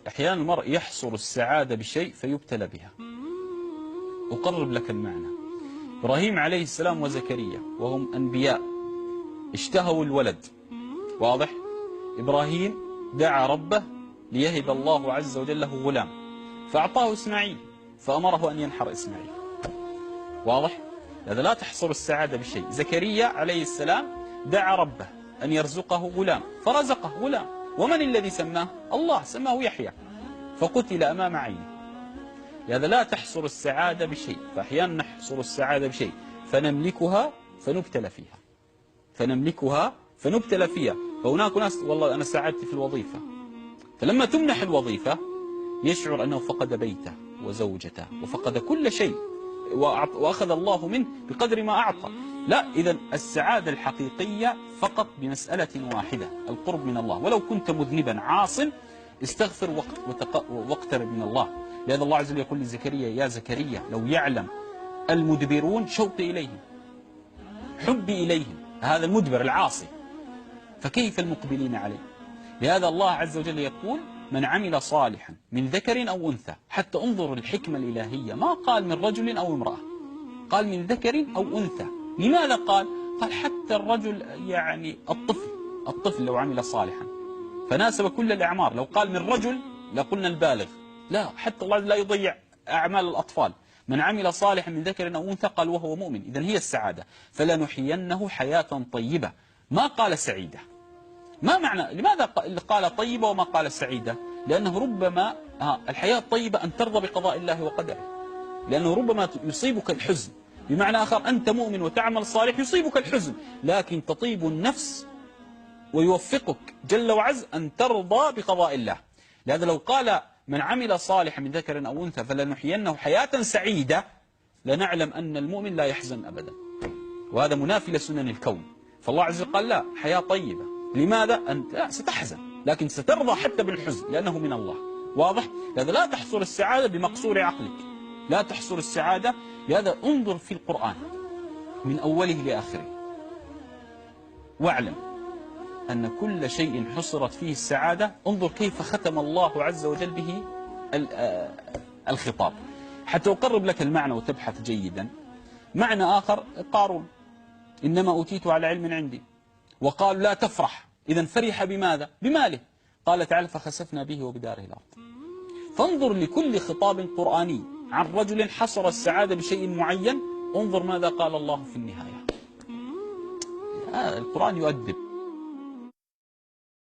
أحيانا المرء يحصر السعادة بشيء فيبتلى بها. أقرب لك المعنى. إبراهيم عليه السلام وزكريا وهم أنبياء اشتهوا الولد، واضح؟ إبراهيم دعا ربه ليهب الله عز وجل له غلام، فأعطاه إسماعيل، فأمره أن ينحر إسماعيل، واضح؟ هذا لا تحصر السعادة بشيء. زكريا عليه السلام دعا ربه أن يرزقه غلام، فرزقه غلام، ومن الذي سماه؟ الله، سماه يحيى، فقتل أمام عينه. هذا لا تحصر السعادة بشيء. فأحيانا نحصر السعادة بشيء فنملكها فنبتلى فيها، فنملكها فنبتلى فيها. فهناك ناس والله أنا سعادتي في الوظيفة، فلما تمنح الوظيفة يشعر أنه فقد بيته وزوجته وفقد كل شيء، وأخذ الله منه بقدر ما أعطى. لا، إذن السعادة الحقيقية فقط بمسألة واحدة، القرب من الله. ولو كنت مذنبا عاص استغفر واقترب من الله. لهذا الله عز وجل يقول لزكريا: يا زكريا لو يعلم المدبرون شوقي إليهم، حبي إليهم، هذا المدبر العاصي، فكيف المقبلين عليه؟ لهذا الله عز وجل يقول: من عمل صالحا من ذكر أو أنثى. حتى انظر الحكمة الإلهية، ما قال من رجل أو امرأة، قال من ذكر أو أنثى. لماذا قال حتى الرجل، يعني الطفل لو عمل صالحا، فناسب كل الأعمار. لو قال من رجل لقلنا البالغ، لا، حتى الله لا يضيع أعمال الأطفال. من عمل صالحا من ذكر أو أنثى قال وهو مؤمن. إذن هي السعادة. فلنحيينه حياة طيبة، ما قال سعيدة. ما معنى لماذا قال طيبة وما قال سعيدة؟ لأنه ربما الحياة الطيبة أن ترضى بقضاء الله وقدره، لأنه ربما يصيبك الحزن. بمعنى آخر، أنت مؤمن وتعمل صالح يصيبك الحزن، لكن تطيب النفس ويوفقك جل وعز أن ترضى بقضاء الله. لهذا لو قال من عمل صالحا من ذكر أو أنثى فلنحيينه حياة سعيدة، لنعلم أن المؤمن لا يحزن أبدا، وهذا منافي لسنن الكون. فالله عز وجل قال لا، حياة طيبة. لماذا؟ أنت ستحزن لكن سترضى حتى بالحزن لأنه من الله، واضح؟ لهذا لا تحصر السعادة بمقصور عقلك، لا تحصر السعادة. لهذا انظر في القرآن من أوله لآخره واعلم أن كل شيء حصرت فيه السعادة. انظر كيف ختم الله عز وجل به الخطاب. حتى أقرب لك المعنى وتبحث جيدا. معنى آخر: قارون إنما أوتيت على علم عندي، وقال لا تفرح. إذن فرح بماذا؟ بماله. قال تعالى: فخسفنا به وبداره الأرض. فانظر لكل خطاب قرآني عن رجل حصر السعادة بشيء معين، انظر ماذا قال الله في النهاية. القرآن يؤدب.